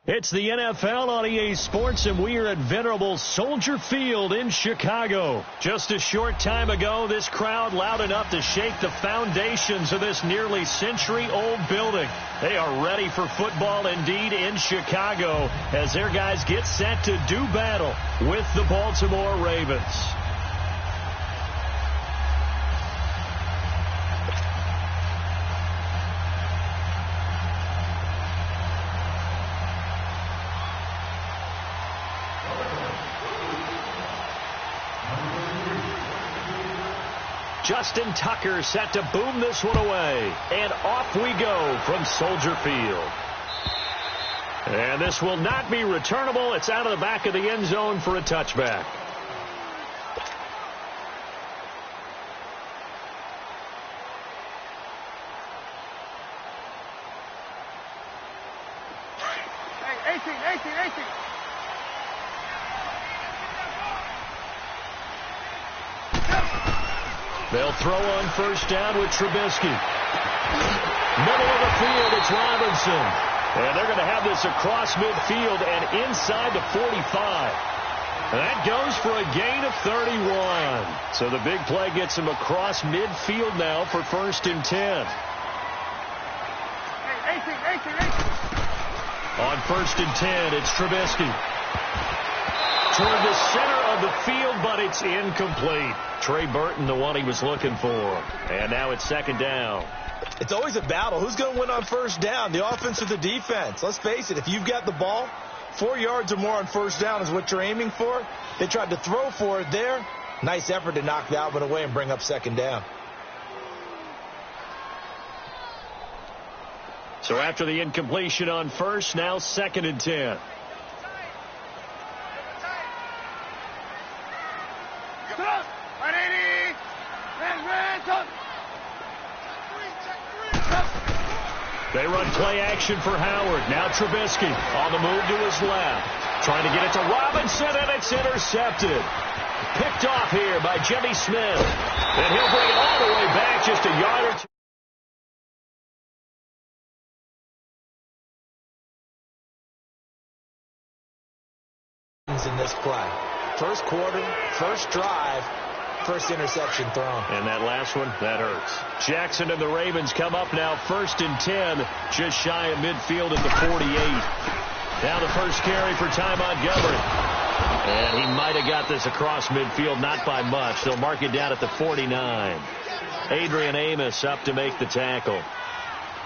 It's the NFL on EA Sports, and we are at venerable Soldier Field in Chicago. Just a short time ago, this crowd loud enough to shake the foundations of this nearly century-old building. They are ready for football indeed in Chicago as their guys get set to do battle with the Baltimore Ravens. Justin Tucker set to boom this one away. And off we go from Soldier Field. And this will not be returnable. It's out of the back of the end zone for a touchback. Hey, 18. They'll throw on first down with Trubisky. Middle of the field, it's Robinson. And they're going to have this across midfield and inside the 45. And that goes for a gain of 31. So the big play gets him across midfield now for 1st and 10. Hey, 18. On 1st and 10, it's Trubisky. Toward the center of the field, but it's incomplete. Trey Burton, the one he was looking for. And now it's 2nd down. It's always a battle. Who's going to win on first down, the offense or the defense? Let's face it, if you've got the ball, 4 yards or more on first down is what you're aiming for. They tried to throw for it there. Nice effort to knock that one away and bring up 2nd down. So after the incompletion on first, now 2nd and 10. They run play action for Howard. Now Trubisky on the move to his left. Trying to get it to Robinson, and it's intercepted. Picked off here by Jimmy Smith. And he'll bring it all the way back just a yard or two. In this play. First quarter, first drive, first interception thrown. And that last one, that hurts. Jackson and the Ravens come up now 1st and 10, just shy of midfield at the 48. Now the first carry for Ty Montgomery. And he might have got this across midfield, not by much. They'll mark it down at the 49. Adrian Amos up to make the tackle.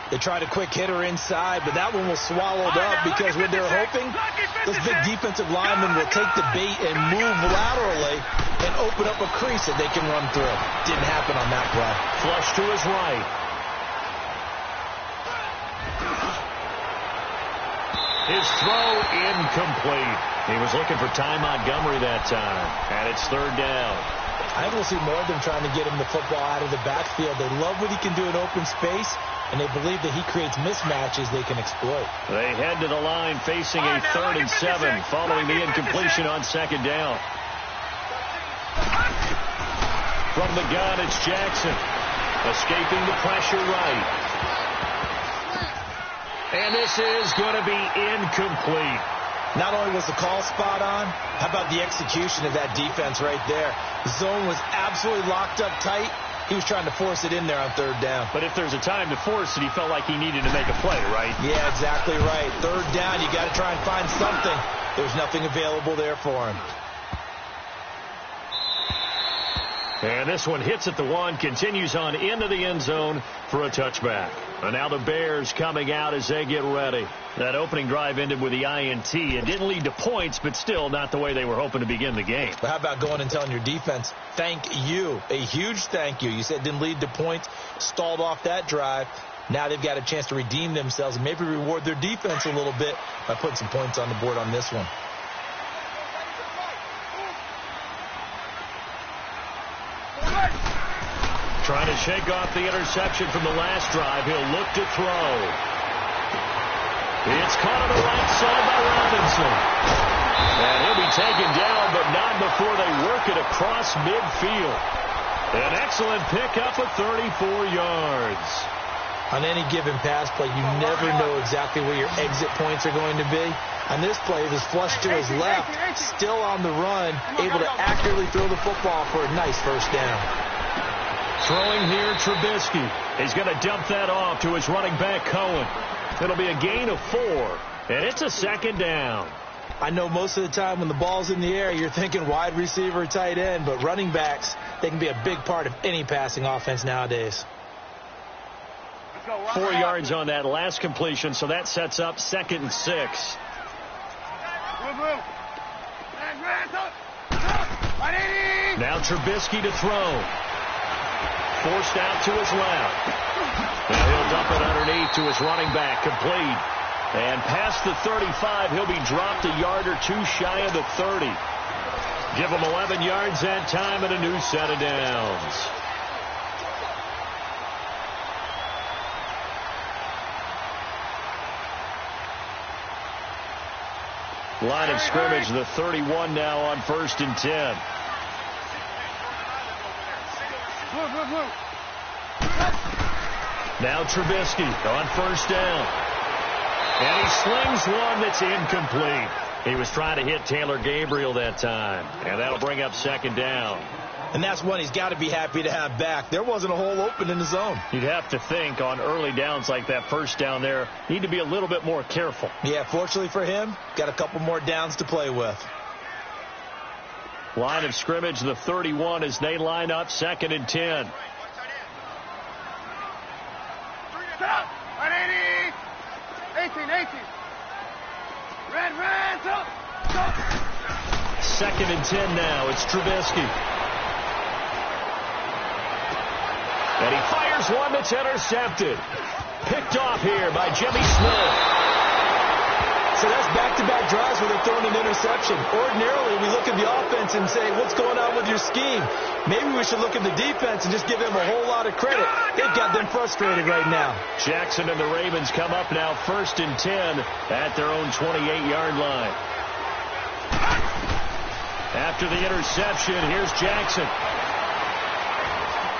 They tried a quick hitter inside, but that one was swallowed up because what they're hoping, those big defensive linemen will take the bait and move laterally and open up a crease that they can run through. Didn't happen on that play. Flush to his right. His throw incomplete. He was looking for Ty Montgomery that time, and it's 3rd down. I will see more of them trying to get him the football out of the backfield. They love what he can do in open space, and they believe that he creates mismatches they can exploit. They head to the line facing a 3rd and 7 following the incompletion on 2nd down. From the gun, it's Jackson. Escaping the pressure right. And this is going to be incomplete. Not only was the call spot on, how about the execution of that defense right there? The zone was absolutely locked up tight. He was trying to force it in there on 3rd down. But if there's a time to force it, he felt like he needed to make a play, right? Yeah, exactly right. 3rd down, you got to try and find something. There's nothing available there for him. And this one hits at the 1, continues on into the end zone for a touchback. And now the Bears coming out as they get ready. That opening drive ended with the INT. It didn't lead to points, but still not the way they were hoping to begin the game. But how about going and telling your defense, thank you, a huge thank you. You said it didn't lead to points, stalled off that drive. Now they've got a chance to redeem themselves and maybe reward their defense a little bit by putting some points on the board on this one. Trying to shake off the interception from the last drive. He'll look to throw. It's caught on the right side by Robinson. And he'll be taken down, but not before they work it across midfield. An excellent pickup of 34 yards. On any given pass play, you never know exactly where your exit points are going to be. On this play, it was flushed to his left, still on the run, able to accurately throw the football for a nice first down. Throwing here, Trubisky. He's going to dump that off to his running back, Cohen. It'll be a gain of 4, and it's a second down. I know most of the time when the ball's in the air, you're thinking wide receiver, tight end, but running backs, they can be a big part of any passing offense nowadays. 4 yards on that last completion, so that sets up 2nd and 6. Now Trubisky to throw. Forced out to his left. Now he'll dump it underneath to his running back, complete. And past the 35, he'll be dropped a yard or 2 shy of the 30. Give him 11 yards that time and a new set of downs. Line of scrimmage, the 31 now on 1st and 10. Now Trubisky on 1st down. And he slings one that's incomplete. He was trying to hit Taylor Gabriel that time. And that'll bring up 2nd down. And that's one he's got to be happy to have back. There wasn't a hole open in the zone. You'd have to think on early downs like that 1st down there, need to be a little bit more careful. Yeah, fortunately for him, got a couple more downs to play with. Line of scrimmage, the 31 as they line up 2nd and 10. 2nd and 10 now. It's Trubisky. And he fires one that's intercepted. Picked off here by Jimmy Smith. So that's back-to-back drives where they're throwing an interception. Ordinarily, we look at the offense and say, what's going on with your scheme? Maybe we should look at the defense and just give them a whole lot of credit. They've got them frustrated right now. Jackson and the Ravens come up now 1st and 10 at their own 28-yard line. After the interception, here's Jackson.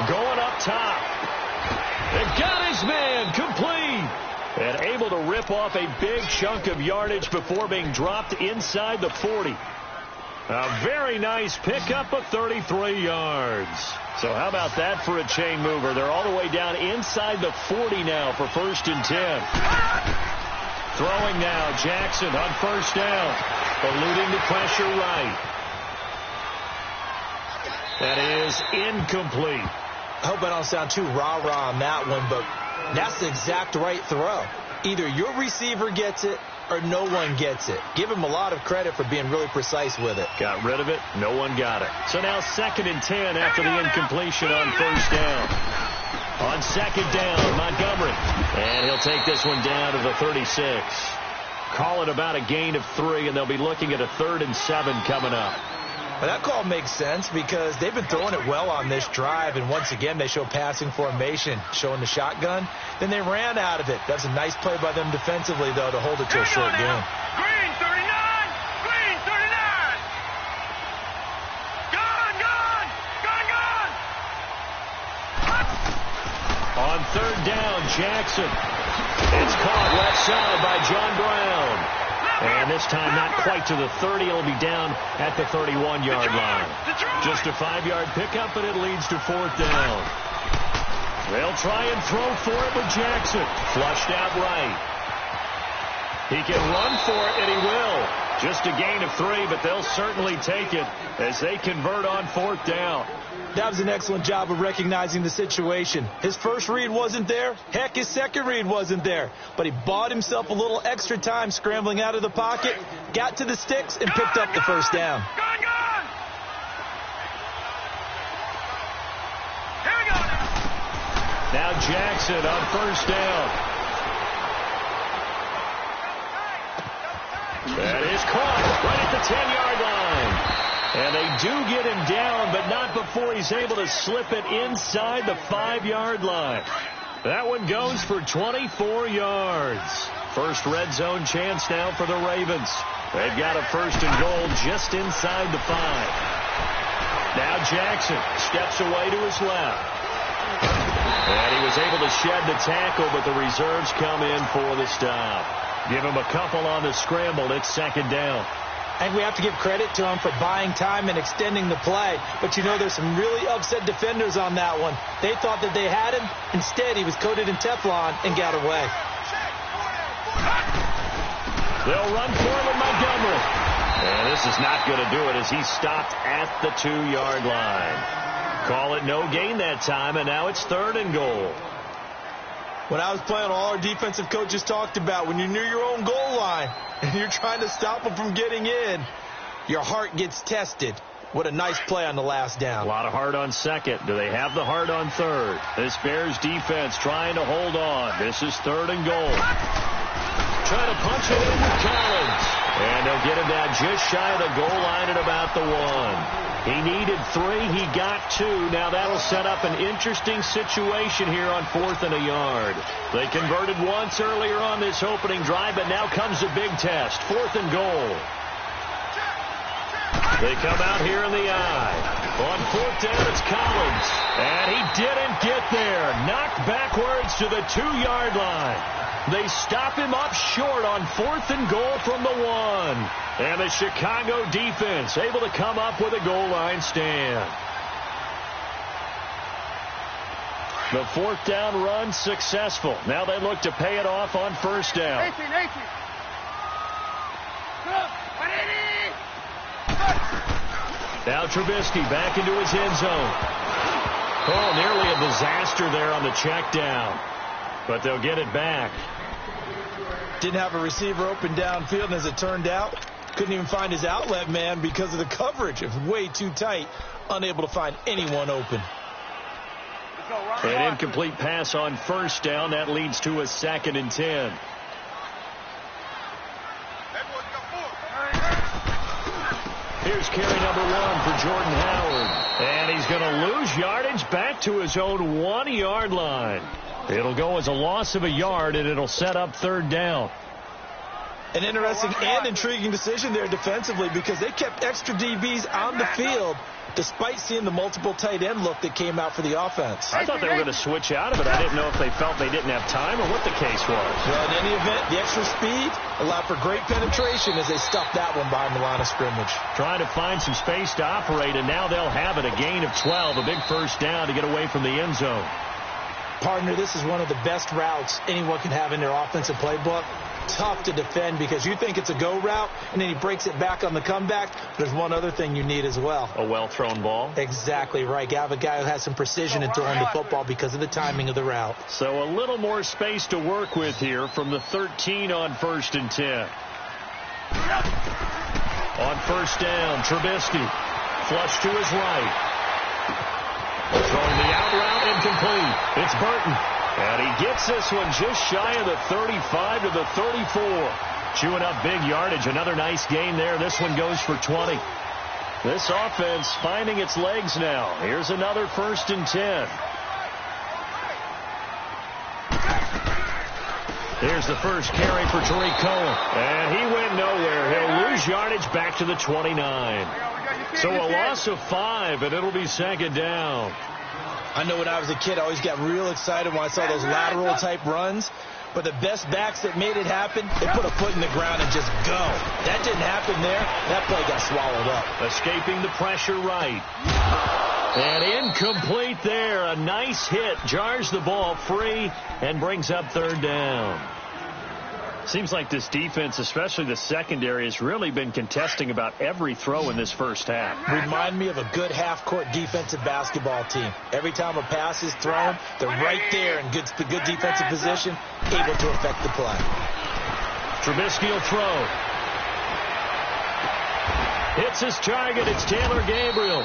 Going up top. They've got his man complete. And able to rip off a big chunk of yardage before being dropped inside the 40. A very nice pickup of 33 yards. So how about that for a chain mover? They're all the way down inside the 40 now for 1st and 10. Throwing now, Jackson on 1st down. Eluding the pressure right. That is incomplete. I hope I don't sound too rah-rah on that one, but that's the exact right throw. Either your receiver gets it or no one gets it. Give him a lot of credit for being really precise with it. Got rid of it. No one got it. So now 2nd and 10 after the incompletion on 1st down. On 2nd down, Montgomery. And he'll take this one down to the 36. Call it about a gain of 3, and they'll be looking at a 3rd and 7 coming up. Well, that call makes sense because they've been throwing it well on this drive, and once again they show passing formation, showing the shotgun. Then they ran out of it. That's a nice play by them defensively, though, to hold it to a short game. Green 39! Green 39! Gone! On 3rd down, Jackson. It's caught left side by John Brown. And this time not quite to the 30. It'll be down at the 31-yard line. Just a 5-yard pickup, but it leads to 4th down. They'll try and throw for it with Jackson. Flushed out right. He can run for it, and he will. Just a gain of 3, but they'll certainly take it as they convert on 4th down. That was an excellent job of recognizing the situation. His first read wasn't there. Heck, his second read wasn't there. But he bought himself a little extra time scrambling out of the pocket, got to the sticks, and picked up the 1st down. Here we go. Now Jackson on 1st down. That is caught right at the 10-yard line. And they do get him down, but not before he's able to slip it inside the 5-yard line. That one goes for 24 yards. First red zone chance now for the Ravens. They've got a 1st and goal just inside the 5. Now Jackson steps away to his left. And he was able to shed the tackle, but the reserves come in for the stop. Give him a couple on the scramble. It's second down. I think we have to give credit to him for buying time and extending the play. But, you know, there's some really upset defenders on that one. They thought that they had him. Instead, he was coated in Teflon and got away. They'll run for him with Montgomery. And this is not going to do it as he's stopped at the 2-yard line. Call it no gain that time, and now it's 3rd and goal. When I was playing, all our defensive coaches talked about when you're near your own goal line and you're trying to stop them from getting in, your heart gets tested. What a nice play on the last down. A lot of heart on second. Do they have the heart on third? This Bears defense trying to hold on. This is 3rd and goal. Trying to punch it in with Collins. And they'll get him down just shy of the goal line at about the 1. He needed 3. He got 2. Now that'll set up an interesting situation here on 4th and a yard. They converted once earlier on this opening drive, but now comes a big test. 4th and goal. They come out here in the eye. On 4th down, it's Collins. And he didn't get there. Knocked backwards to the 2-yard line. They stop him up short on 4th and goal from the 1. And the Chicago defense able to come up with a goal line stand. The 4th down run successful. Now they look to pay it off on 1st down. Now Trubisky back into his end zone. Oh, nearly a disaster there on the check down. But they'll get it back. Didn't have a receiver open downfield, and as it turned out, couldn't even find his outlet man because of the coverage. It was way too tight, unable to find anyone open. An incomplete pass on 1st down. That leads to a 2nd and 10. Here's carry number 1 for Jordan Howard. And he's going to lose yardage back to his own 1-yard line. It'll go as a loss of a yard, and it'll set up 3rd down. An interesting and intriguing decision there defensively because they kept extra DBs on the field despite seeing the multiple tight end look that came out for the offense. I thought they were going to switch out of it. I didn't know if they felt they didn't have time or what the case was. Well, in any event, the extra speed allowed for great penetration as they stuffed that one behind the line of scrimmage. Trying to find some space to operate, and now they'll have it. A gain of 12, a big 1st down to get away from the end zone. Partner, this is one of the best routes anyone can have in their offensive playbook. Tough to defend because you think it's a go route, and then he breaks it back on the comeback. There's one other thing you need as well. A well-thrown ball. Exactly right. You have a guy who has some precision in throwing the football because of the timing of the route. So a little more space to work with here from the 13 on 1st and 10. On 1st down, Trubisky. Flush to his right. Throwing the out route incomplete. It's Burton. And he gets this one just shy of the 35 to the 34. Chewing up big yardage. Another nice gain there. This one goes for 20. This offense finding its legs now. Here's another 1st and 10. Here's the first carry for Tariq Cohen. And he went nowhere. He'll lose yardage back to the 29. So a loss of 5, and it'll be 2nd down. I know when I was a kid, I always got real excited when I saw those lateral-type runs. But the best backs that made it happen, they put a foot in the ground and just go. That didn't happen there. That play got swallowed up. Escaping the pressure right. And incomplete there. A nice hit. Jars the ball free and brings up 3rd down. Seems like this defense, especially the secondary, has really been contesting about every throw in this 1st half. Remind me of a good half-court defensive basketball team. Every time a pass is thrown, they're right there in good defensive position, able to affect the play. Trubisky will throw. Hits his target. It's Taylor Gabriel.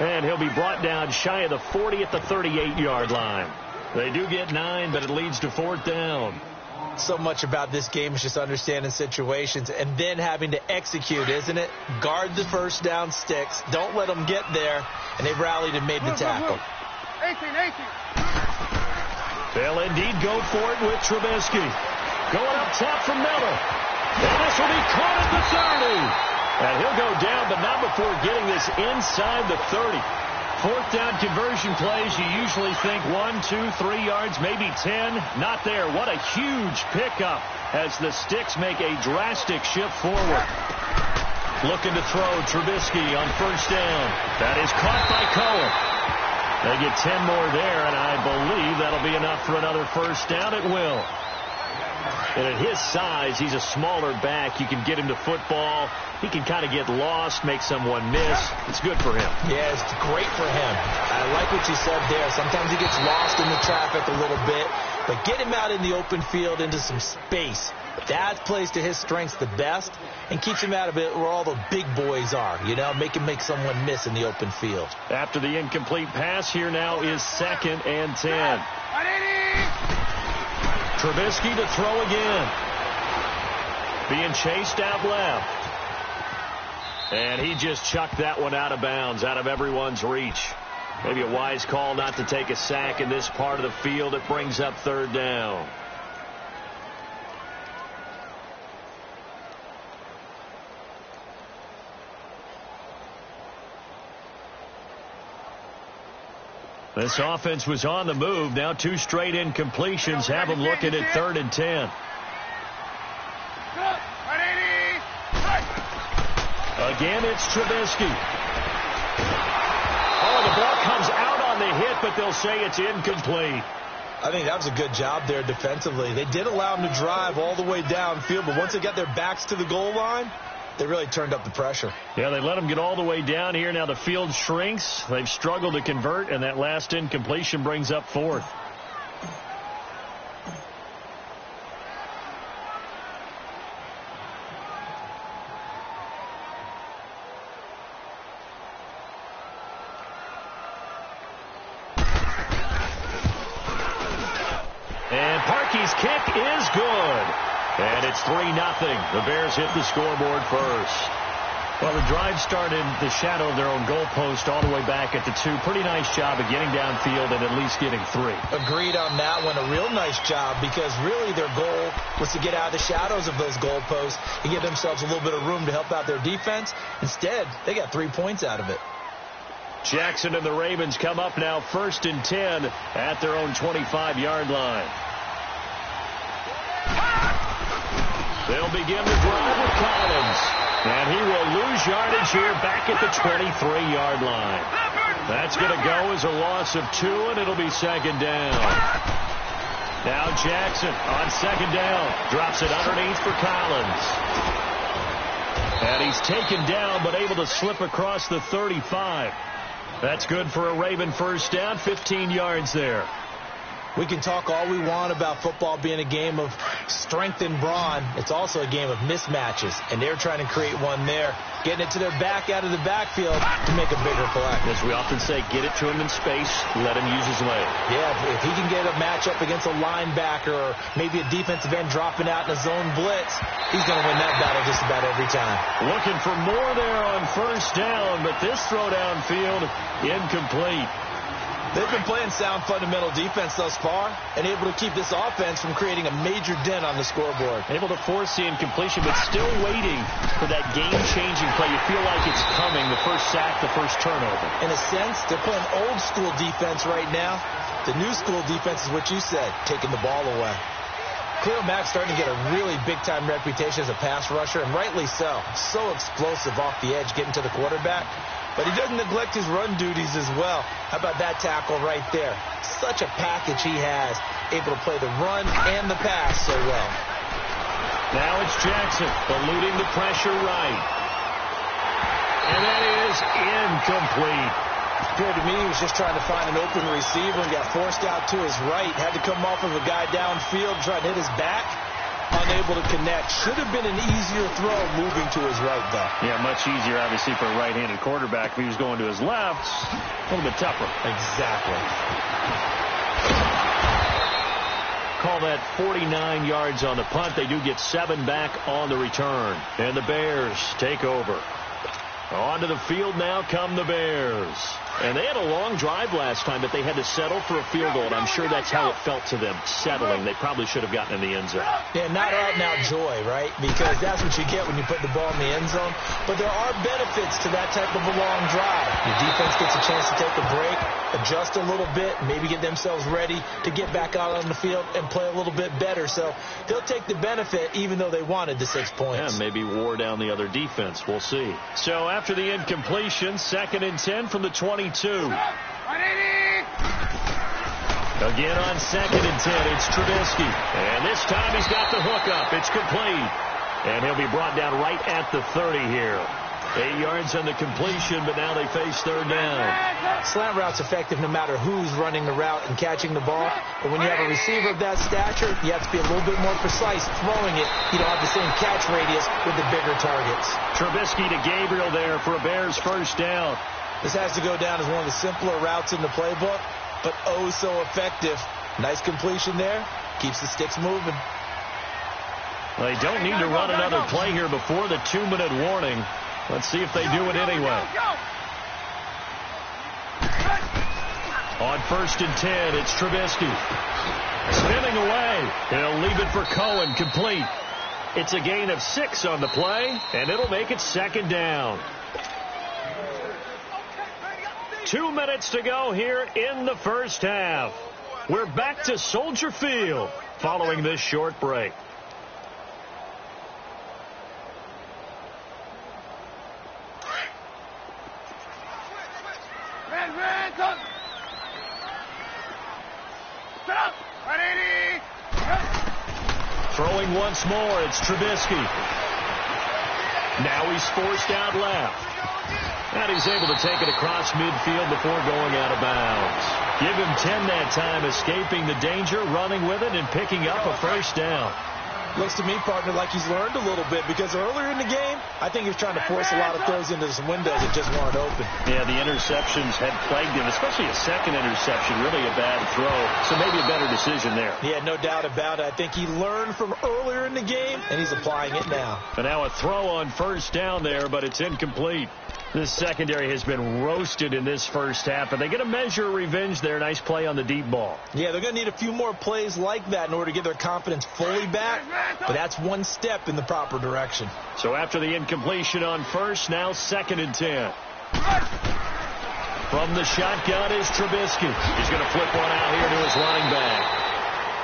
And he'll be brought down shy of the 40 at the 38-yard line. They do get 9, but it leads to 4th down. So much about this game is just understanding situations and then having to execute, isn't it? Guard the 1st down sticks. Don't let them get there. And they've rallied and made the tackle. 18. They'll indeed go for it with Trubisky. Going up top from Miller. And this will be caught at the 30. And he'll go down, but not before getting this inside the 30. fourth down conversion plays, you usually think 1, 2, 3 yards, maybe 10. Not there. What a huge pickup as the Sticks make a drastic shift forward. Looking to throw Trubisky on first down. That is caught by Cohen. They get 10 more there, and I believe that'll be enough for another first down. It will. And at his size, he's a smaller back. You can get him to football. He can kind of get lost, make someone miss. It's good for him. Yeah, it's great for him. I like what you said there. Sometimes he gets lost in the traffic a little bit, but get him out in the open field into some space. That plays to his strengths the best and keeps him out of it where all the big boys are, you know, make someone miss in the open field. After the incomplete pass, here now is 2nd and 10. Trubisky to throw again. Being chased out left. And he just chucked that one out of bounds, out of everyone's reach. Maybe a wise call not to take a sack in this part of the field. It brings up 3rd down. This offense was on the move. Now 2 straight incompletions have them looking at 3rd and 10. Again, it's Trubisky. Oh, the ball comes out on the hit, but they'll say it's incomplete. I think that was a good job there defensively. They did allow them to drive all the way downfield, but once they got their backs to the goal line, they really turned up the pressure. Yeah, they let them get all the way down here. Now the field shrinks. They've struggled to convert, and that last incompletion brings up 4th. And Parkey's kick is good. And it's 3-0. The Bears hit the scoreboard first. Well, the drive started in the shadow of their own goalpost all the way back at the 2. Pretty nice job of getting downfield and at least getting 3. Agreed on that one. A real nice job because really their goal was to get out of the shadows of those goalposts and give themselves a little bit of room to help out their defense. Instead, they got 3 points out of it. Jackson and the Ravens come up now 1st and 10 at their own 25-yard line. They'll begin the drive with Collins. And he will lose yardage here back at the 23-yard line. That's going to go as a loss of 2, and it'll be 2nd down. Now Jackson on 2nd down. Drops it underneath for Collins. And he's taken down, but able to slip across the 35. That's good for a Raven first down, 15 yards there. We can talk all we want about football being a game of strength and brawn. It's also a game of mismatches, and they're trying to create one there, getting it to their back out of the backfield to make a bigger play. As we often say, get it to him in space, let him use his leg. Yeah, if he can get a matchup against a linebacker or maybe a defensive end dropping out in a zone blitz, he's going to win that battle just about every time. Looking for more there on first down, but this throw downfield incomplete. They've been playing sound fundamental defense thus far and able to keep this offense from creating a major dent on the scoreboard. Able to force the incompletion, but still waiting for that game-changing play. You feel like it's coming, the first sack, the first turnover. In a sense, they're playing old-school defense right now. The new-school defense is what you said, taking the ball away. Khalil Mack's starting to get a really big-time reputation as a pass rusher, and rightly so. So explosive off the edge, getting to the quarterback. But he doesn't neglect his run duties as well. How about that tackle right there? Such a package he has, able to play the run and the pass so well. Now it's Jackson, eluding the pressure right. And that is incomplete. Appeared to me he was just trying to find an open receiver and got forced out to his right. Had to come off of a guy downfield, trying to hit his back. Unable to connect. Should have been an easier throw moving to his right, though. Yeah, much easier, obviously, for a right-handed quarterback. If he was going to his left, a little bit tougher. Exactly. Call that 49 yards on the punt. They do get 7 back on the return. And the Bears take over. Onto the field now come the Bears. And they had a long drive last time, but they had to settle for a field goal, and I'm sure that's how it felt to them, settling. They probably should have gotten in the end zone. Yeah, not out-and-out joy, right? Because that's what you get when you put the ball in the end zone. But there are benefits to that type of a long drive. Your defense gets a chance to take a break, adjust a little bit, maybe get themselves ready to get back out on the field and play a little bit better. So they'll take the benefit even though they wanted the 6 points. Yeah, maybe wore down the other defense. We'll see. So after the incompletion, 2nd and 10 from the 22. Again on 2nd and 10, it's Trubisky. And this time he's got the hookup. It's complete. And he'll be brought down right at the 30 here. 8 yards on the completion, but now they face 3rd down. Slant route's effective no matter who's running the route and catching the ball. But when you have a receiver of that stature, you have to be a little bit more precise throwing it. You don't have the same catch radius with the bigger targets. Trubisky to Gabriel there for a Bears 1st down. This has to go down as one of the simpler routes in the playbook, but oh so effective. Nice completion there. Keeps the sticks moving. They don't need to run another play here before the 2-minute warning. Let's see if they do it anyway. On 1st and 10, it's Trubisky. Spinning away. He'll leave it for Cohen, complete. It's a gain of 6 on the play, and it'll make it 2nd down. 2 minutes to go here in the 1st half. We're back to Soldier Field following this short break. Throwing once more, it's Trubisky. Now he's forced out left. And he's able to take it across midfield before going out of bounds. Give him 10 that time, escaping the danger, running with it, and picking up a 1st down. Looks to me, partner, like he's learned a little bit, because earlier in the game, I think he was trying to force a lot of throws into some windows that just weren't open. Yeah, the interceptions had plagued him, especially a 2nd interception, really a bad throw. So maybe a better decision there. Yeah, no doubt about it. I think he learned from earlier in the game, and he's applying it now. And now a throw on 1st down there, but it's incomplete. This secondary has been roasted in this 1st half, but they get a measure of revenge there. Nice play on the deep ball. Yeah, they're going to need a few more plays like that in order to get their confidence fully back, but that's one step in the proper direction. So after the incompletion on 1st, now 2nd and 10. From the shotgun is Trubisky. He's going to flip one out here to his running back.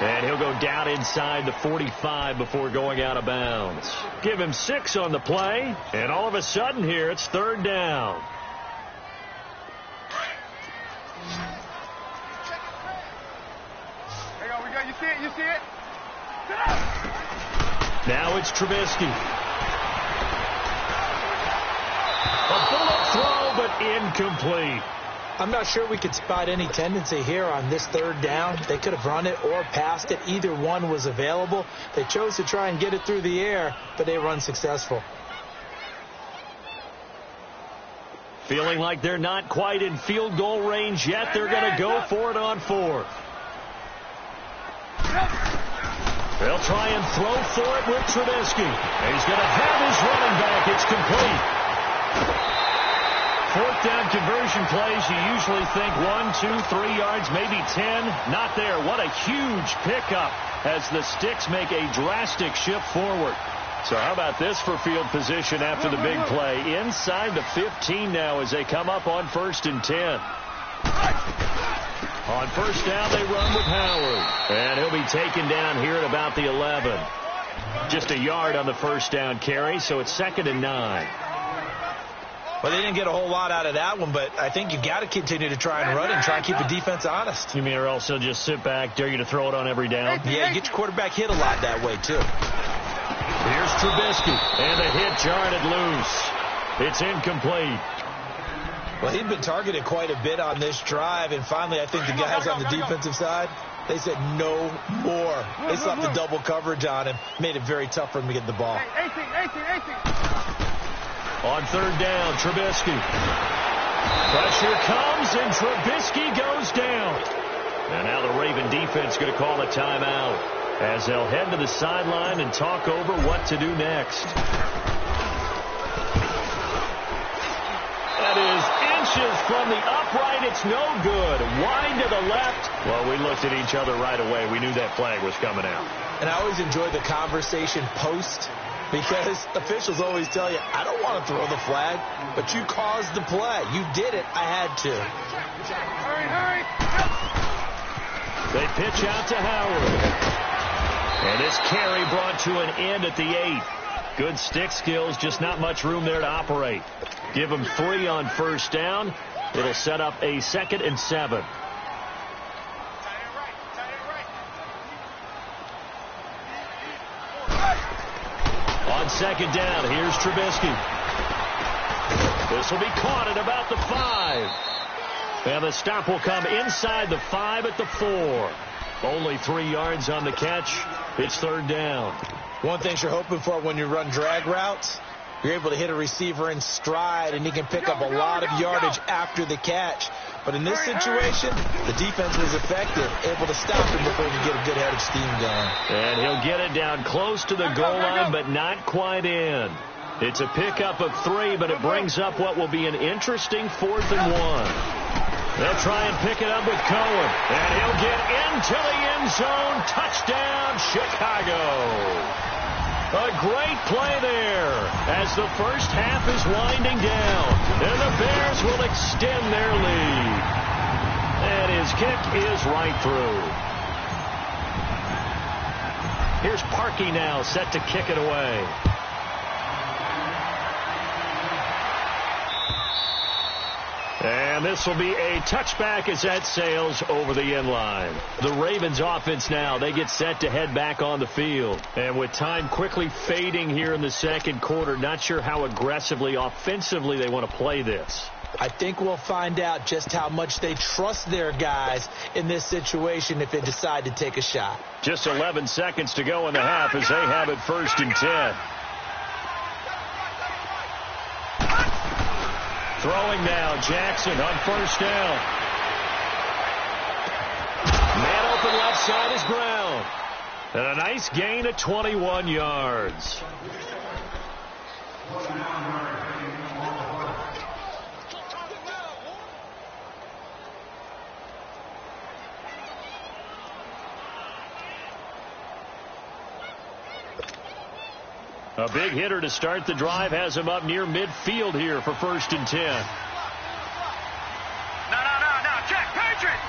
And he'll go down inside the 45 before going out of bounds. Give him 6 on the play, and all of a sudden here it's 3rd down. There you go. You see it? You see it? Now it's Trubisky. A bullet throw, but incomplete. I'm not sure we could spot any tendency here on this 3rd down. They could have run it or passed it. Either one was available. They chose to try and get it through the air, but they were unsuccessful. Feeling like they're not quite in field goal range yet. They're going to go for it on 4th. They'll try and throw for it with Trubisky. He's going to have his running back. It's complete. 4th down conversion plays, you usually think 1, 2, 3 yards, maybe 10. Not there. What a huge pickup as the Sticks make a drastic shift forward. So how about this for field position after the big play? Inside the 15 now as they come up on 1st and 10. On 1st down, they run with Howard. And he'll be taken down here at about the 11. Just a yard on the 1st down carry, so it's 2nd and 9. Well, they didn't get a whole lot out of that one, but I think you got to continue to try and run and try and keep the defense honest. You mean or else they'll just sit back, dare you to throw it on every down? Yeah, get your quarterback hit a lot that way, too. Here's Trubisky, and the hit jarred it loose. It's incomplete. Well, he'd been targeted quite a bit on this drive, and finally I think the guys on the defensive side, they said no more. They slapped the double coverage on him, made it very tough for him to get the ball. 18. On 3rd down, Trubisky. Pressure comes, and Trubisky goes down. And now the Raven defense going to call a timeout as they'll head to the sideline and talk over what to do next. That is inches from the upright. It's no good. Wide to the left. Well, we looked at each other right away. We knew that flag was coming out. And I always enjoy the conversation post, because officials always tell you, I don't want to throw the flag, but you caused the play. You did it. I had to. Hurry. They pitch out to Howard. And this carry brought to an end at the 8. Good stick skills, just not much room there to operate. Give him 3 on first down. It'll set up a 2nd and 7. On second down, here's Trubisky. This will be caught at about the 5. And the stop will come inside the 5 at the 4. Only 3 yards on the catch. It's 3rd down. One thing you're hoping for when you run drag routes, you're able to hit a receiver in stride, and he can pick up a lot of yardage after the catch. But in this situation, the defense was effective, able to stop him before he could get a good head of steam going. And he'll get it down close to the goal line, but not quite in. It's a pickup of 3, but it brings up what will be an interesting 4th and 1. They'll try and pick it up with Cohen. And he'll get into the end zone. Touchdown, Chicago. A great play there as the first half is winding down. And the Bears will extend their lead. And his kick is right through. Here's Parkey now, set to kick it away. And this will be a touchback as that sails over the end line. The Ravens offense now, they get set to head back on the field. And with time quickly fading here in the second quarter, not sure how aggressively, offensively they want to play this. I think we'll find out just how much they trust their guys in this situation if they decide to take a shot. Just 11 seconds to go in the half as they have it 1st and 10. Throwing now, Jackson on first down. Man open left side is Brown. And a nice gain of 21 yards. A big hitter to start the drive has him up near midfield here for 1st and 10. No, check, Patriot.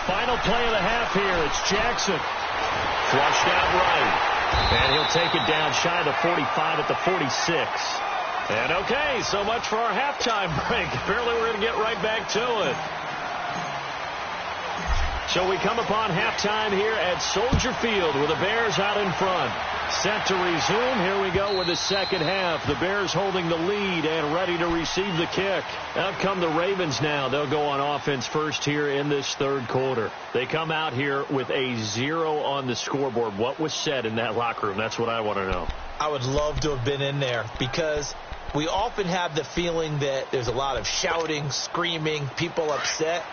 Final play of the half here. It's Jackson. Flushed out right. And he'll take it down shy of the 45 at the 46. And okay, so much for our halftime break. Apparently we're going to get right back to it. So we come upon halftime here at Soldier Field with the Bears out in front. Set to resume. Here we go with the second half. The Bears holding the lead and ready to receive the kick. Out come the Ravens now. They'll go on offense first here in this third quarter. They come out here with a 0 on the scoreboard. What was said in that locker room? That's what I want to know. I would love to have been in there because we often have the feeling that there's a lot of shouting, screaming, people upset.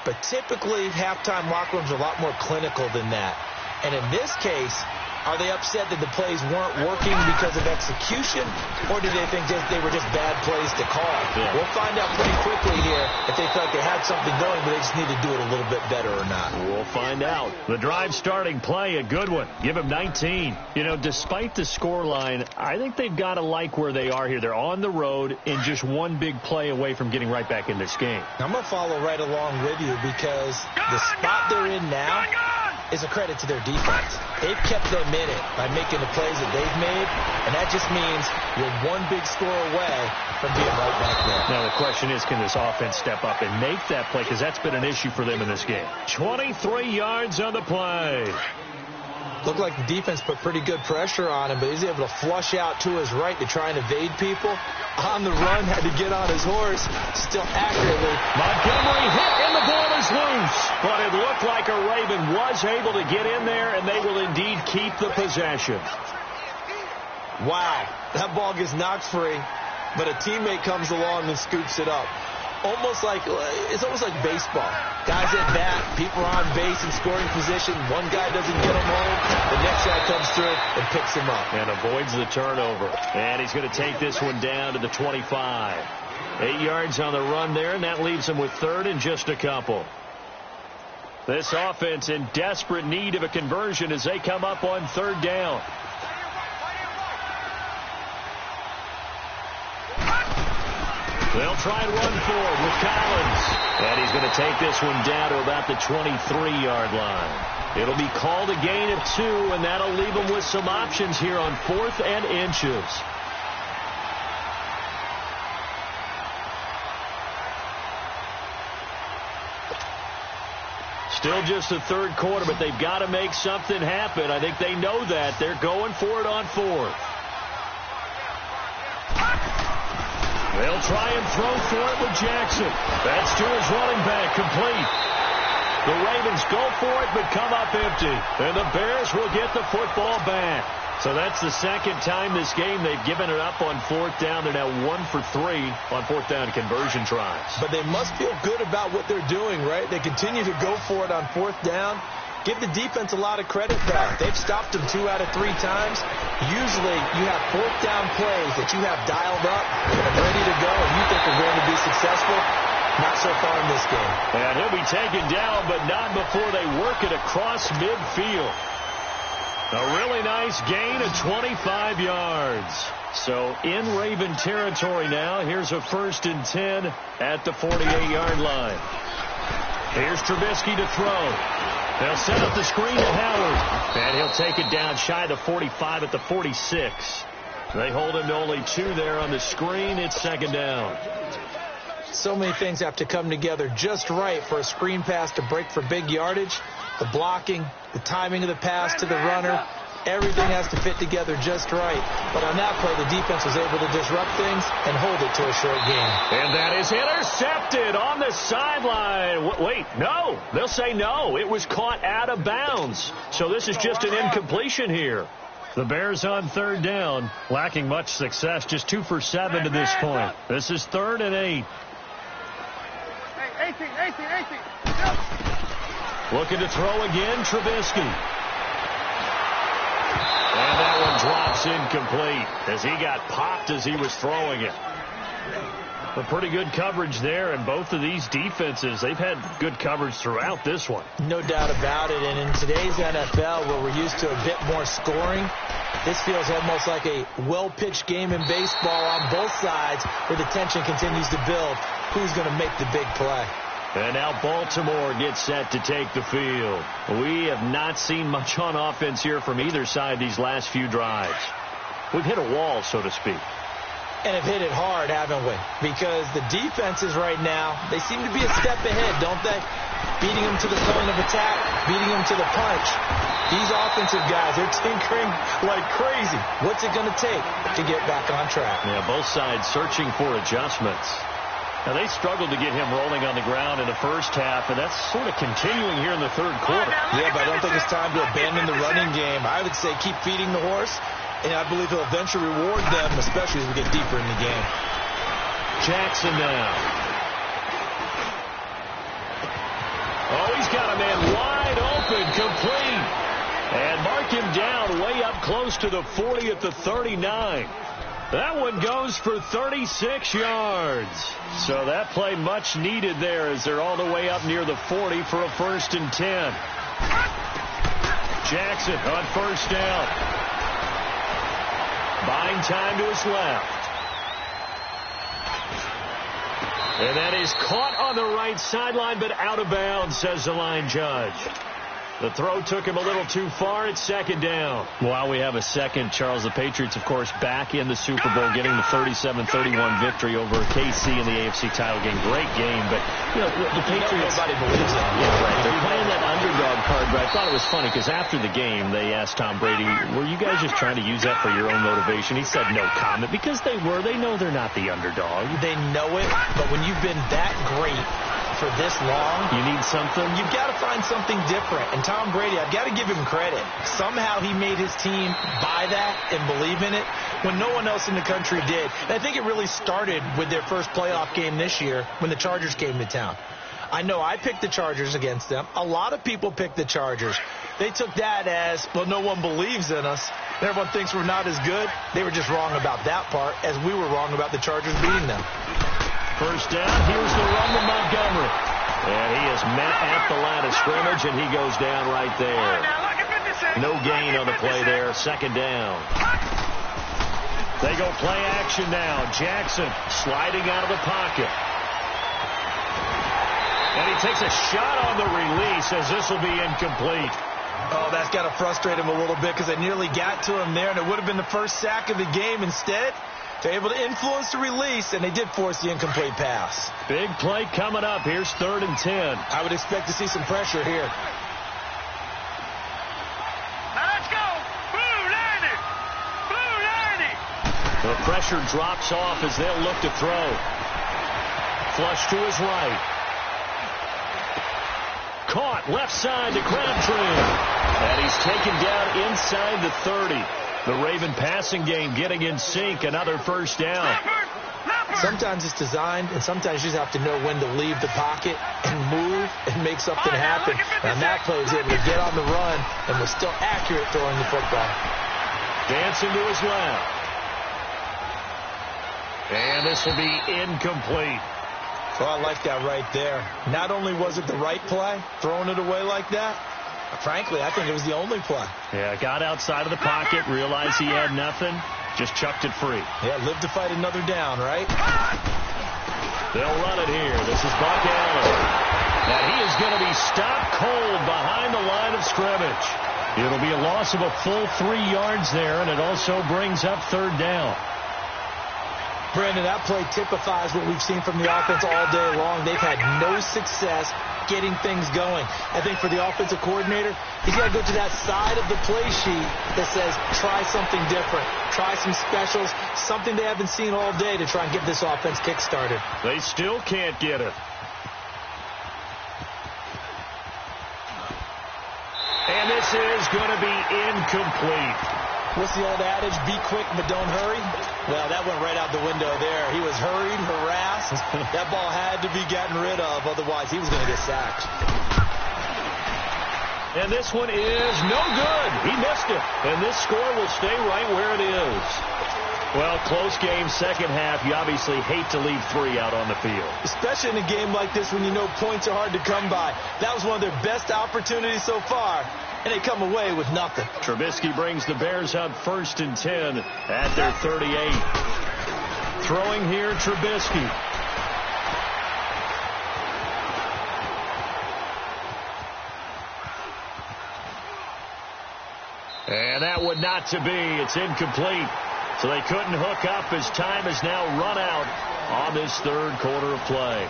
But typically, halftime locker rooms are a lot more clinical than that. And in this case, are they upset that the plays weren't working because of execution, or do they think they were just bad plays to call? Yeah. We'll find out pretty quickly here if they felt they had something going, but they just need to do it a little bit better or not. We'll find out. The drive starting play, a good one. Give them 19. You know, despite the scoreline, I think they've got to like where they are here. They're on the road and just one big play away from getting right back in this game. I'm going to follow right along with you because the spot they're in now is a credit to their defense. They've kept them in it by making the plays that they've made, and that just means you're one big score away from being right back there. Now the question is, can this offense step up and make that play? Because that's been an issue for them in this game. 23 yards on the play. Looked like the defense put pretty good pressure on him, but he's able to flush out to his right to try and evade people. On the run, had to get on his horse, still accurately. Montgomery hit, and the ball is loose. But it looked like a Raven was able to get in there, and they will indeed keep the possession. Wow, that ball gets knocked free, but a teammate comes along and scoops it up. It's almost like baseball. Guys at bat, people are on base in scoring position. One guy doesn't get him home. The next guy comes through and picks him up. And avoids the turnover. And he's going to take this one down to the 25. 8 yards on the run there, and that leaves them with third and just a couple. This offense in desperate need of a conversion as they come up on third down. They'll try and run forward with Collins. And he's going to take this one down to about the 23-yard line. It'll be called a gain of 2, and that'll leave them with some options here on 4th and inches. Still just the third quarter, but they've got to make something happen. I think they know that. They're going for it on 4th. They'll try and throw for it with Jackson. That's to his running back, complete. The Ravens go for it, but come up empty. And the Bears will get the football back. So that's the second time this game they've given it up on 4th down. They're now 1 for 3 on 4th down conversion tries. But they must feel good about what they're doing, right? They continue to go for it on 4th down. Give the defense a lot of credit back. They've stopped them 2 out of 3 times. Usually you have 4th down plays that you have dialed up and ready to go, and you think are going to be successful. Not so far in this game. And he'll be taken down, but not before they work it across midfield. A really nice gain of 25 yards. So in Raven territory now. Here's a 1st and 10 at the 48-yard line. Here's Trubisky to throw. They'll set up the screen to Howard. And he'll take it down shy of the 45 at the 46. They hold him to only 2 there on the screen. It's 2nd down. So many things have to come together just right for a screen pass to break for big yardage. The blocking, the timing of the pass to the runner, everything has to fit together just right. But on that play, the defense was able to disrupt things and hold it to a short game. And that is intercepted on the sideline. Wait, no. They'll say no. It was caught out of bounds. So this is just an incompletion here. The Bears on 3rd down, lacking much success, just 2 for 7 to this point. This is 3rd and 8. 18. Looking to throw again, Trubisky. And that one drops incomplete as he got popped as he was throwing it. But pretty good coverage there, and both of these defenses, they've had good coverage throughout this one. No doubt about it, and in today's NFL, where we're used to a bit more scoring, this feels almost like a well-pitched game in baseball on both sides where the tension continues to build. Who's going to make the big play? And now Baltimore gets set to take the field. We have not seen much on offense here from either side these last few drives. We've hit a wall, so to speak. And have hit it hard, haven't we? Because the defenses right now, they seem to be a step ahead, don't they? Beating them to the point of attack, beating them to the punch. These offensive guys, they're tinkering like crazy. What's it going to take to get back on track? Yeah, both sides searching for adjustments. Now, they struggled to get him rolling on the ground in the first half, and that's sort of continuing here in the third quarter. Yeah, but I don't think it's time to abandon the running game. I would say keep feeding the horse, and I believe he'll eventually reward them, especially as we get deeper in the game. Jackson now. Oh, he's got a man wide open, complete. And mark him down way up close to the 40 at the 39. That one goes for 36 yards. So that play much needed there as they're all the way up near the 40 for a 1st and 10. Jackson on 1st down. Buying time to his left. And that is caught on the right sideline, but out of bounds, says the line judge. The throw took him a little too far. It's 2nd down. While we have a second, Charles, the Patriots, of course, back in the Super Bowl, getting the 37-31 victory over KC in the AFC title game. Great game, but, you know, the Patriots... Nobody believes that. Yeah, right. They're playing that underdog card, but I thought it was funny because after the game, they asked Tom Brady, were you guys just trying to use that for your own motivation? He said no comment because they were. They know they're not the underdog. They know it, but when you've been that great for this long, you need something. You've got to find something different. And Tom Brady, I've got to give him credit. Somehow he made his team buy that and believe in it when no one else in the country did. And I think it really started with their first playoff game this year when the Chargers came to town. I know I picked the Chargers against them. A lot of people picked the Chargers. They took that as, well, no one believes in us. Everyone thinks we're not as good. They were just wrong about that part, as we were wrong about the Chargers beating them. First down, here's the run to Montgomery. And he is met at the line of scrimmage, and he goes down right there. No gain on the play there, second down. They go play action now. Jackson sliding out of the pocket. And he takes a shot on the release as this will be incomplete. Oh, that's got to frustrate him a little bit because they nearly got to him there, and it would have been the first sack of the game. Instead, they're able to influence the release, and they did force the incomplete pass. Big play coming up. Here's 3rd and 10. I would expect to see some pressure here. Now let's go. Blue 90. Blue 90. The pressure drops off as they'll look to throw. Flush to his right. Caught left side to Crabtree. And he's taken down inside the 30. The Raven passing game getting in sync. Another first down. Sometimes it's designed, and sometimes you just have to know when to leave the pocket and move and make something happen. And that play was able to get on the run and was still accurate throwing the football. Dancing to his left. And this will be incomplete. Well, I like that right there. Not only was it the right play, throwing it away like that, frankly, I think it was the only play. Yeah, got outside of the pocket, realized he had nothing, just chucked it free. Yeah, live to fight another down, right? They'll run it here. This is Buck Allen. And he is going to be stopped cold behind the line of scrimmage. It'll be a loss of a full 3 yards there, and it also brings up 3rd down. Brandon, that play typifies what we've seen from the offense all day long. They've had no success getting things going. I think for the offensive coordinator, he's got to go to that side of the play sheet that says, try something different. Try some specials, something they haven't seen all day to try and get this offense kick-started. They still can't get it. And this is going to be incomplete. What's the old adage? Be quick, but don't hurry. Well, that went right out the window there. He was hurried, harassed. That ball had to be gotten rid of, otherwise he was going to get sacked. And this one is no good. He missed it. And this score will stay right where it is. Well, close game, second half. You obviously hate to leave 3 out on the field. Especially in a game like this when you know points are hard to come by. That was one of their best opportunities so far. And they come away with nothing. Trubisky brings the Bears up 1st and 10 at their 38. Throwing here, Trubisky. And that would not to be. It's incomplete. So they couldn't hook up as time has now run out on this 3rd quarter of play.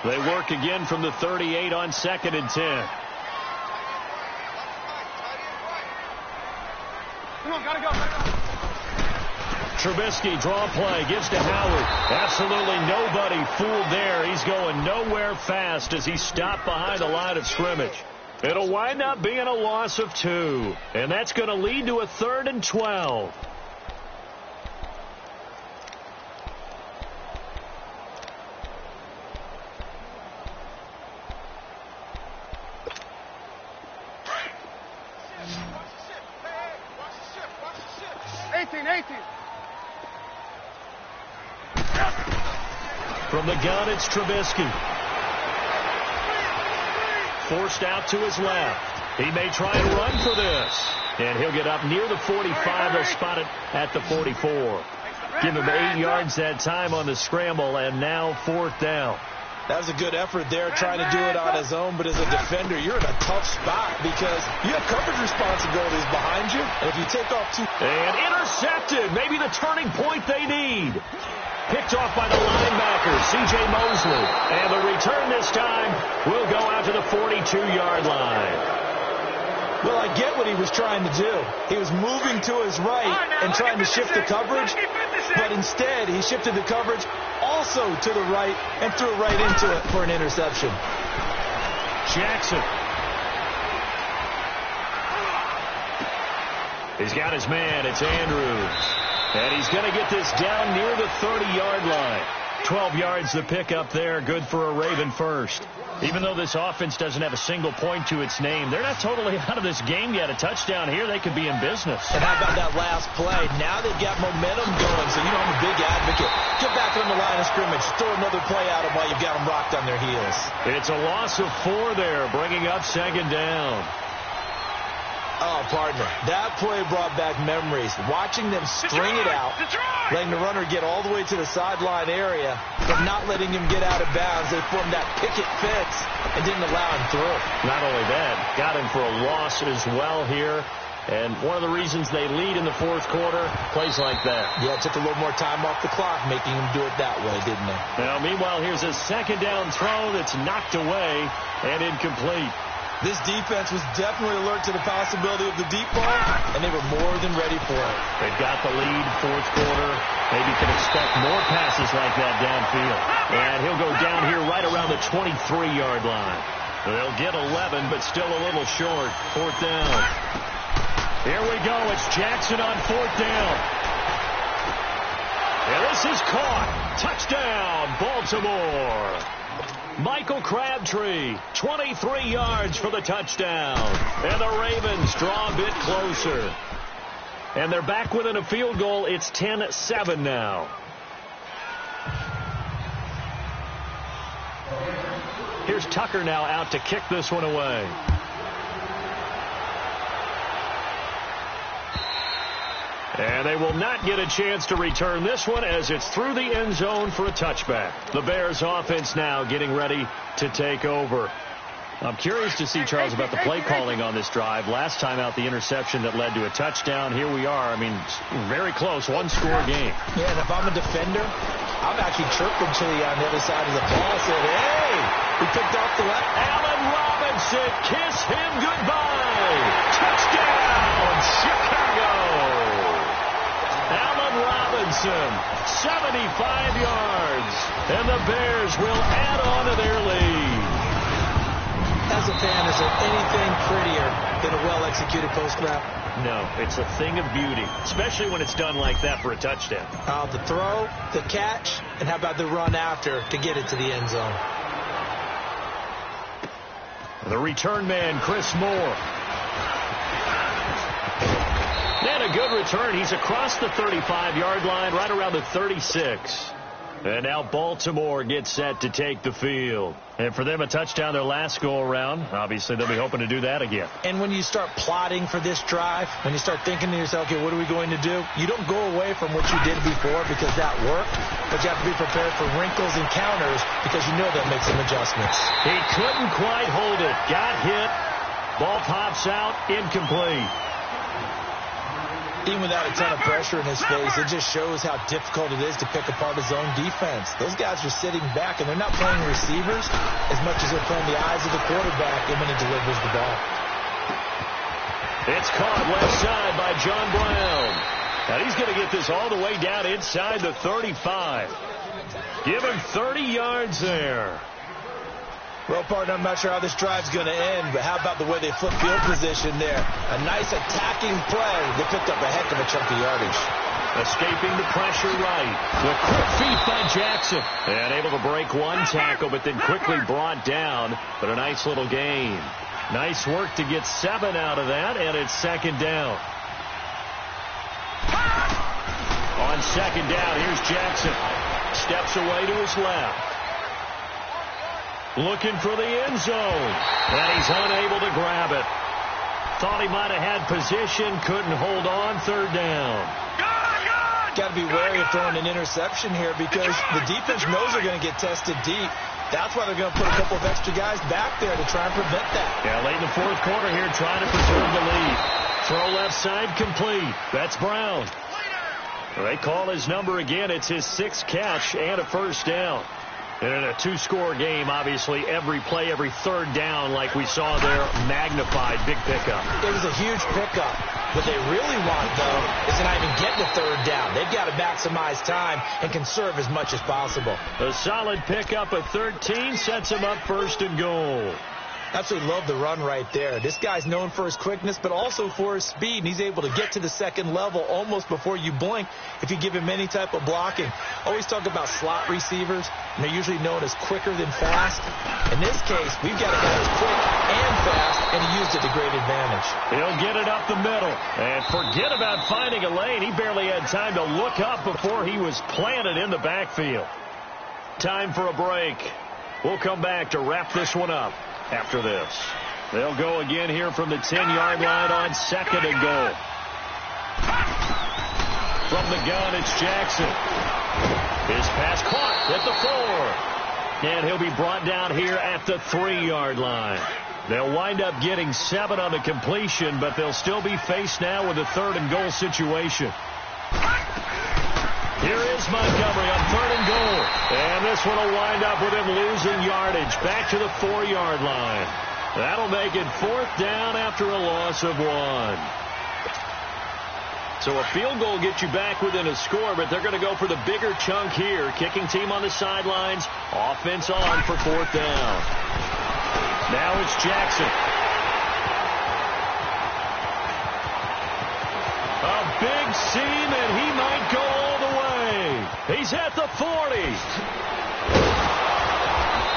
They work again from the 38 on 2nd and 10. Come on, gotta go. Trubisky, draw play, gives to Howard. Absolutely nobody fooled there. He's going nowhere fast as he's stopped behind the line of scrimmage. It'll wind up being a loss of 2. And that's going to lead to a 3rd and 12. From the gun, it's Trubisky. Forced out to his left. He may try and run for this. And he'll get up near the 45. They'll spot it at the 44. Give him 8 yards that time on the scramble, and now 4th down. That was a good effort there, trying to do it on his own. But as a defender, you're in a tough spot because you have coverage responsibilities behind you. And if you take off too... And intercepted. Maybe the turning point they need. Picked off by the linebacker, C.J. Mosley. And the return this time will go out to the 42-yard line. Well, I get what he was trying to do. He was moving to his right and trying to shift the coverage. But instead, he shifted the coverage also to the right and threw right into it for an interception. Jackson. He's got his man. It's Andrews. And he's going to get this down near the 30-yard line. 12 yards to pick up there. Good for a Raven first. Even though this offense doesn't have a single point to its name, they're not totally out of this game yet. A touchdown here, they could be in business. And how about that last play? Now they've got momentum going, so you know I'm a big advocate. Get back on the line of scrimmage. Throw another play at them while you've got them rocked on their heels. It's a loss of 4 there, bringing up 2nd down. Oh, partner, that play brought back memories. Watching them string it out, letting the runner get all the way to the sideline area, but not letting him get out of bounds. They formed that picket fence and didn't allow him through. Not only that, got him for a loss as well here. And one of the reasons they lead in the 4th quarter, plays like that. Yeah, it took a little more time off the clock, making him do it that way, didn't it? Now, meanwhile, here's a 2nd down throw that's knocked away and incomplete. This defense was definitely alert to the possibility of the deep ball, and they were more than ready for it. They've got the lead, 4th quarter. Maybe can expect more passes like that downfield. And he'll go down here right around the 23-yard line. They'll get 11, but still a little short. 4th down. Here we go. It's Jackson on 4th down. And this is caught. Touchdown, Baltimore. Michael Crabtree, 23 yards for the touchdown. And the Ravens draw a bit closer. And they're back within a field goal. It's 10-7 now. Here's Tucker now out to kick this one away. And they will not get a chance to return this one as it's through the end zone for a touchback. The Bears offense now getting ready to take over. I'm curious to see, Charles, about the play calling on this drive. Last time out, the interception that led to a touchdown. Here we are. I mean, very close, 1-score game. Yeah, and if I'm a defender, I'm actually chirping Chili on the other side of the ball. I said, hey, we picked off the left. Allen Robinson, kiss him goodbye. Touchdown, Chicago. Allen Robinson, 75 yards. And the Bears will add on to their lead. As a fan, is there anything prettier than a well-executed post route? No, it's a thing of beauty, especially when it's done like that for a touchdown. The throw, the catch, and how about the run after to get it to the end zone? The return man, Chris Moore. And a good return. He's across the 35-yard line, right around the 36. And now Baltimore gets set to take the field. And for them, a touchdown their last go-around. Obviously, they'll be hoping to do that again. And when you start plotting for this drive, when you start thinking to yourself, okay, what are we going to do? You don't go away from what you did before because that worked, but you have to be prepared for wrinkles and counters because you know they'll make some adjustments. He couldn't quite hold it. Got hit. Ball pops out. Incomplete. Even without a ton of pressure in his face, it just shows how difficult it is to pick apart his own defense. Those guys are sitting back, and they're not playing receivers as much as they're playing the eyes of the quarterback and when he delivers the ball. It's caught left side by John Brown. Now he's going to get this all the way down inside the 35. Give him 30 yards there. Well, partner, I'm not sure how this drive's going to end, but how about the way they flip field position there? A nice attacking play. They picked up a heck of a chunk of yardage. Escaping the pressure right. The quick feet by Jackson. And able to break one tackle, but then quickly brought down. But a nice little gain. Nice work to get 7 out of that, and it's 2nd down. On 2nd down, here's Jackson. Steps away to his left. Looking for the end zone. And he's unable to grab it. Thought he might have had position. Couldn't hold on. 3rd down. Got to be wary of throwing an interception here because the defense knows they're going to get tested deep. That's why they're going to put a couple of extra guys back there to try and prevent that. Yeah, late in the 4th quarter here trying to preserve the lead. Throw left side complete. That's Brown. They call his number again. It's his 6th catch and a 1st down. And in a 2-score game, obviously, every play, every 3rd down, like we saw there, magnified, big pickup. It was a huge pickup. What they really want, though, is to not even get the 3rd down. They've got to maximize time and conserve as much as possible. A solid pickup of 13 sets him up 1st and goal. Absolutely love the run right there. This guy's known for his quickness, but also for his speed, and he's able to get to the second level almost before you blink if you give him any type of blocking. Always talk about slot receivers, and they're usually known as quicker than fast. In this case, we've got a guy who's quick and fast, and he used it to great advantage. He'll get it up the middle, and forget about finding a lane. He barely had time to look up before he was planted in the backfield. Time for a break. We'll come back to wrap this one up after this. They'll go again here from the 10-yard line on 2nd and goal. From the gun, it's Jackson. His pass caught at the 4. And he'll be brought down here at the 3-yard line. They'll wind up getting 7 on the completion, but they'll still be faced now with a 3rd and goal situation. Here is Montgomery on 3rd and goal. And this one will wind up with him losing yardage back to the 4-yard line. That'll make it 4th down after a loss of 1. So a field goal gets you back within a score, but they're going to go for the bigger chunk here. Kicking team on the sidelines. Offense on for 4th down. Now it's Jackson. A big seam, and he might go all the way. He's at the 40.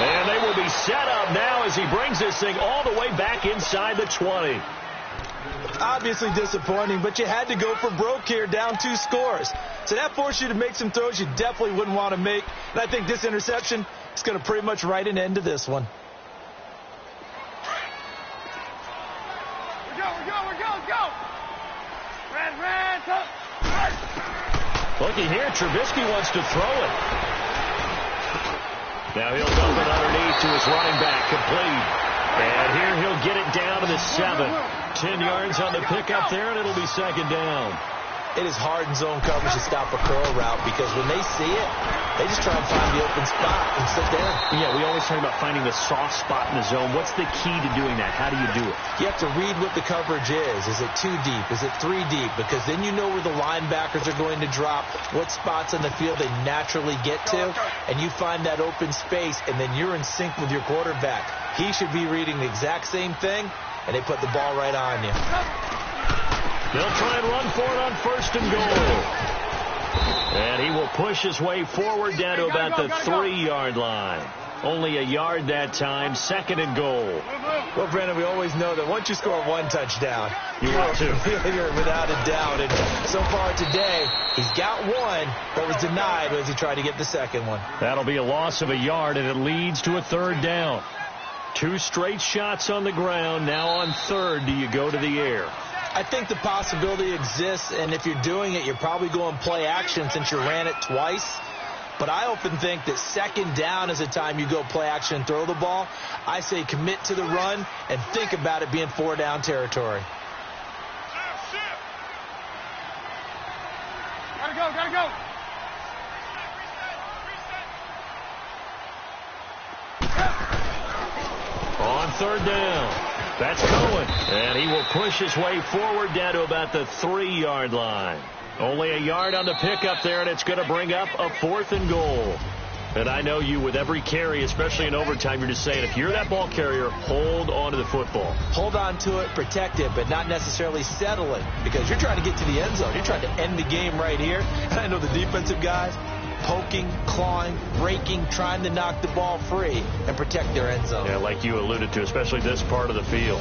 And they will be set up now as he brings this thing all the way back inside the 20. Obviously disappointing, but you had to go for broke here, down 2 scores. So that forced you to make some throws you definitely wouldn't want to make. And I think this interception is going to pretty much write an end to this one. We're go. Red, up. Looky here, Trubisky wants to throw it. Now he'll dump it underneath to his running back, complete. And here he'll get it down to the 7. 10 yards on the pickup there, and it'll be 2nd down. It is hard in zone coverage to stop a curl route because when they see it, they just try and find the open spot and sit down. Yeah, we always talk about finding the soft spot in the zone. What's the key to doing that? How do you do it? You have to read what the coverage is. Is it 2 deep? Is it 3 deep? Because then you know where the linebackers are going to drop, what spots on the field they naturally get to, and you find that open space, and then you're in sync with your quarterback. He should be reading the exact same thing, and they put the ball right on you. They'll try and run for it on 1st and goal. And he will push his way forward down to about the 3-yard line. Only a yard that time, 2nd and goal. Well, Brandon, we always know that once you score 1 touchdown, you're a failure without a doubt. And so far today, he's got 1 that was denied as he tried to get the 2nd one. That'll be a loss of a yard, and it leads to a 3rd down. 2 straight shots on the ground. Now on 3rd, do you go to the air? I think the possibility exists, and if you're doing it, you're probably going play action since you ran it twice. But I often think that 2nd down is the time you go play action and throw the ball. I say commit to the run and think about it being 4-down territory. Gotta go. On 3rd down. That's Cohen, and he will push his way forward down to about the 3-yard line. Only a yard on the pickup there, and it's going to bring up a 4th and goal. And I know you, with every carry, especially in overtime, you're just saying, if you're that ball carrier, hold on to the football. Hold on to it, protect it, but not necessarily settle it, because you're trying to get to the end zone. You're trying to end the game right here. And I know the defensive guys poking, clawing, breaking, trying to knock the ball free and protect their end zone. Yeah, like you alluded to, especially this part of the field.